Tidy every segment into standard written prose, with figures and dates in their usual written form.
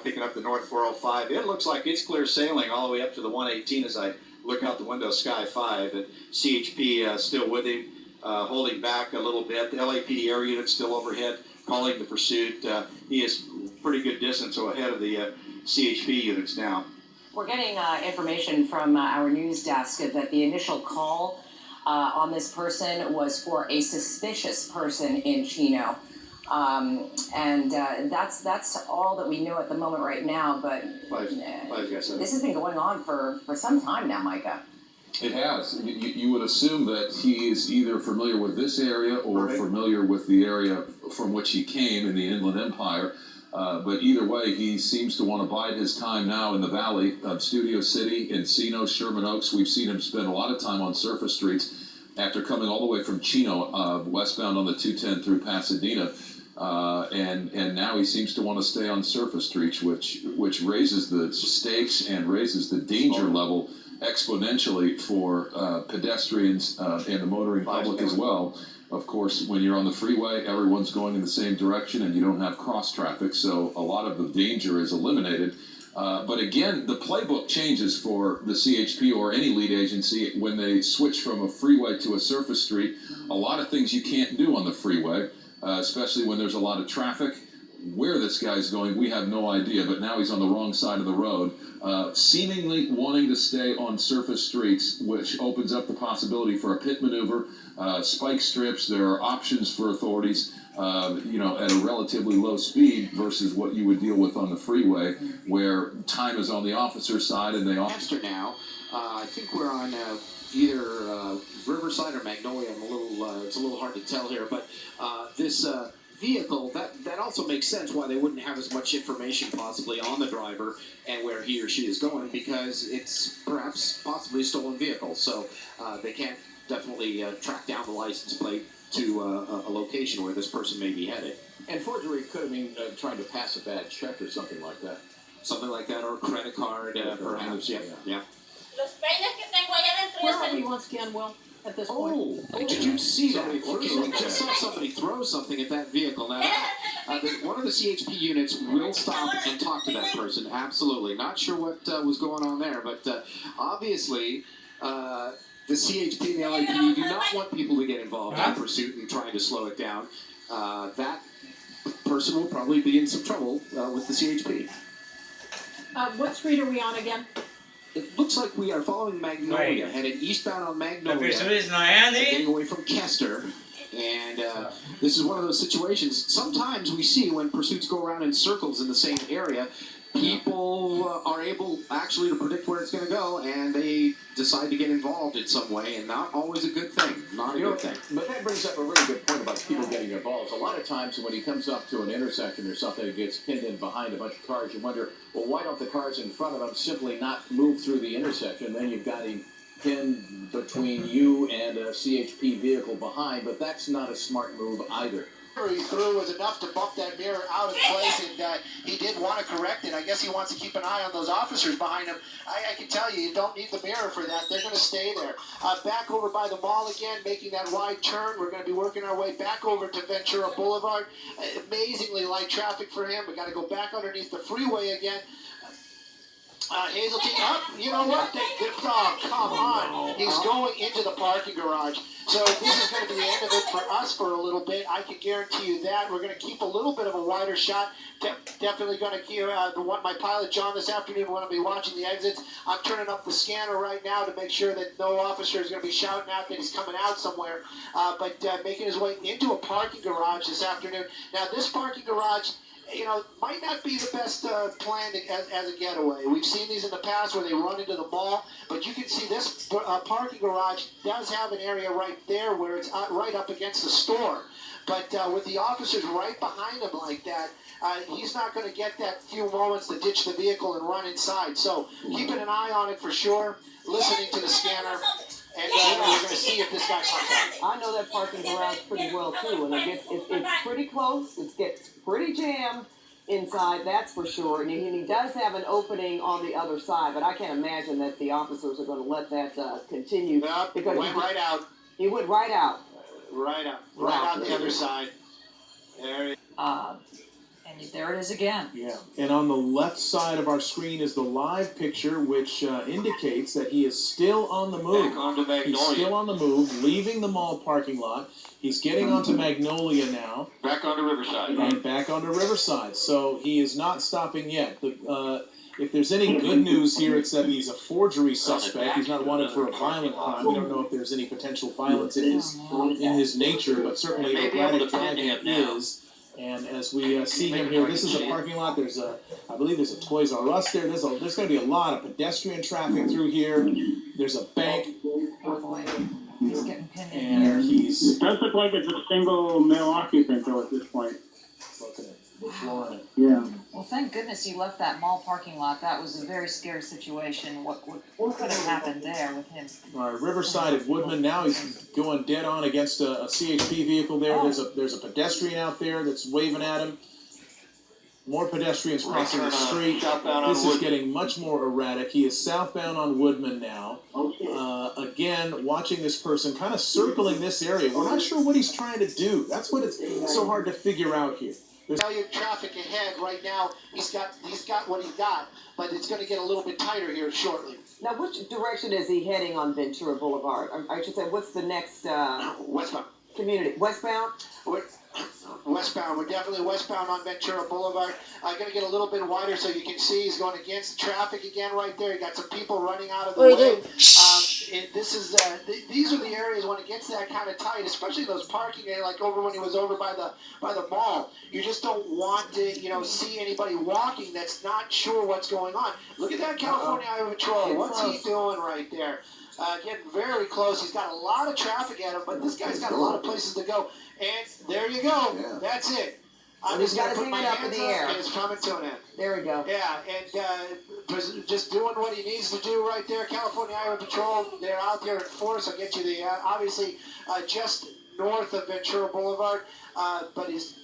Picking up the North 405. It looks like it's clear sailing all the way up to the 118 as I look out the window, Sky 5. And CHP still with him, holding back a little bit. The LAPD air unit still overhead, calling the pursuit. He is pretty good distance ahead of the CHP units now. We're getting information from our news desk that the initial call on this person was for a suspicious person in Chino. That's all that we know at the moment right now, but this has been going on for some time now, Micah. It has. You would assume that he is either familiar with this area or familiar with the area from which he came in the Inland Empire. But either way, he seems to want to bide his time now in the valley of Studio City, Encino, Sherman Oaks. We've seen him spend a lot of time on surface streets after coming all the way from Chino, westbound on the 210 through Pasadena. And now he seems to want to stay on surface streets, which raises the stakes and raises the danger level exponentially for pedestrians and the motoring public as well. Of course, when you're on the freeway, everyone's going in the same direction and you don't have cross traffic, so a lot of the danger is eliminated. But again, the playbook changes for the CHP or any lead agency when they switch from a freeway to a surface street. A lot of things you can't do on the freeway, especially when there's a lot of traffic. Where this guy's going, we have no idea, but now he's on the wrong side of the road, seemingly wanting to stay on surface streets, which opens up the possibility for a pit maneuver, spike strips. There are options for authorities, at a relatively low speed versus what you would deal with on the freeway, where time is on the officer's side and they faster now. I think we're on either Riverside or Magnolia. It's a little hard to tell here, but this vehicle, that also makes sense why they wouldn't have as much information possibly on the driver and where he or she is going, because it's perhaps possibly a stolen vehicle. So they can't definitely track down the license plate to a location where this person may be headed. And forgery could mean trying to pass a bad check or something like that. Something like that, or a credit card, perhaps. Yeah. Where are we once again, Will? At this point. Oh, did you see that? Okay, we just saw somebody throw something at that vehicle. Now, one of the CHP units will stop and talk to that person. Absolutely. Not sure what was going on there, but obviously, the CHP and the LAPD do not want people to get involved in pursuit and trying to slow it down. That person will probably be in some trouble with the CHP. What street are we on again? It looks like we are following Magnolia, headed eastbound on Magnolia, getting away from Kester. And this is one of those situations. Sometimes we see when pursuits go around in circles in the same area, people are able actually to predict where it's going to go, and they decide to get involved in some way, and not always a good thing. Not a good thing. But that brings up a really good point about people getting involved. A lot of times when he comes up to an intersection or something and gets pinned in behind a bunch of cars, you wonder, well, why don't the cars in front of him simply not move through the intersection? Then you've got him pinned between you and a CHP vehicle behind, but that's not a smart move either. He threw was enough to bump that mirror out of place, and he did want to correct it. I guess he wants to keep an eye on those officers behind him. I can tell you don't need the mirror for that. They're going to stay there. Back over by the mall again, making that wide turn. We're going to be working our way back over to Ventura Boulevard. Amazingly light traffic for him. We got to go back underneath the freeway again. Hazelton up. You know what? Oh, come on. He's going into the parking garage. So this is going to be the end of it for us for a little bit. I can guarantee you that. We're going to keep a little bit of a wider shot. Definitely going to keep my pilot, John, this afternoon when I'll be watching the exits. I'm turning up the scanner right now to make sure that no officer is going to be shouting out that he's coming out somewhere. But making his way into a parking garage this afternoon. Now, this parking garage, might not be the best plan as a getaway. We've seen these in the past where they run into the mall, but you can see this parking garage does have an area right there where it's right up against the store. But with the officers right behind him like that, he's not going to get that few moments to ditch the vehicle and run inside. So keeping an eye on it for sure, listening to the scanner. And we're going to see if this guy comes out. I know that parking garage pretty well too, and it's pretty close. It gets pretty jammed inside, that's for sure. And he does have an opening on the other side, but I can't imagine that the officers are going to let that continue. Yep, because went right out. He went right out. Right out the other side. There. And there it is again. Yeah, and on the left side of our screen is the live picture, which indicates that he is still on the move. Back onto Magnolia. He's still on the move, leaving the mall parking lot. He's getting onto Magnolia now. Back onto Riverside. And back onto Riverside. So he is not stopping yet. If there's any good news here, it's that he's a forgery suspect. He's not wanted for a violent crime. We don't know if there's any potential violence in his nature, but certainly erratic driving is. And as we see him here, this is a parking lot. I believe there's a Toys R Us there. There's going to be a lot of pedestrian traffic through here. There's a bank. Oh boy, he's getting pinned in here. And he's It does look like it's a single male occupant though at this point. looking at the floor on it. Yeah. Well, thank goodness he left that mall parking lot. That was a very scary situation. What could have happened there with him? All right, Riverside at Woodman. Now he's going dead on against a CHP vehicle there. There's a pedestrian out there that's waving at him. More pedestrians crossing the street. This is getting much more erratic. He is southbound on Woodman now. Again, watching this person kind of circling this area. We're not sure what he's trying to do. That's what it's so hard to figure out here. Tell you traffic ahead right now. He's got what he got, but it's going to get a little bit tighter here shortly. Now, which direction is he heading on Ventura Boulevard? I should say, what's the next Westbound. community? Westbound? Westbound. We're definitely westbound on Ventura Boulevard. Going to get a little bit wider so you can see he's going against traffic again right there. You got some people running out of the way. These are the areas when it gets that kind of tight, especially those parking areas, like over when he was over by the mall. You just don't want to, see anybody walking that's not sure what's going on. Look at that California Highway Patrol. What's he doing right there? Getting very close. He's got a lot of traffic at him, but this guy's got a lot of places to go. And there you go. Yeah. That's it. I'm And he's just got going to his put my hand up hands in the air. and it's coming to an end. There we go. Yeah, and just doing what he needs to do right there. California Highway Patrol, they're out there in force. I'll get you the, obviously, just north of Ventura Boulevard, but he's,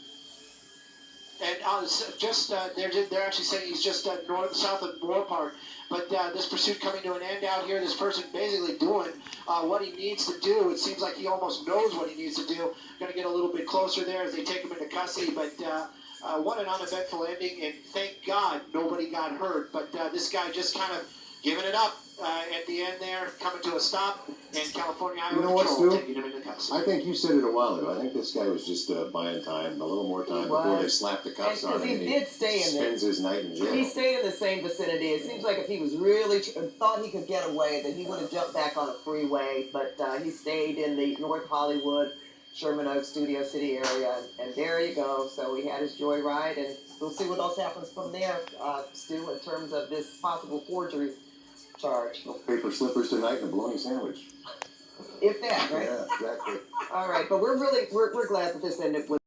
and they're actually saying he's just south of Moore Park. But this pursuit coming to an end out here, this person basically doing what he needs to do. It seems like he almost knows what he needs to do. Going to get a little bit closer there as they take him into custody. But what an uneventful ending, and thank God nobody got hurt. But this guy just kind of giving it up at the end there, coming to a stop, and California Highway Patrol taking him into custody. I think you said it a while ago. I think this guy was just buying time, a little more time before they slap the cuffs on him. Because he did stay in there. Spends his night in jail. He stayed in the same vicinity. It seems like if he was really thought he could get away, then he would have jumped back on a freeway. But he stayed in the North Hollywood, Sherman Oaks, Studio City area, and there you go. So he had his joyride, and we'll see what else happens from there, Stu, in terms of this possible forgery charge. No paper slippers tonight and a bologna sandwich. If that, right? Yeah, exactly. All right, but we're glad that this ended with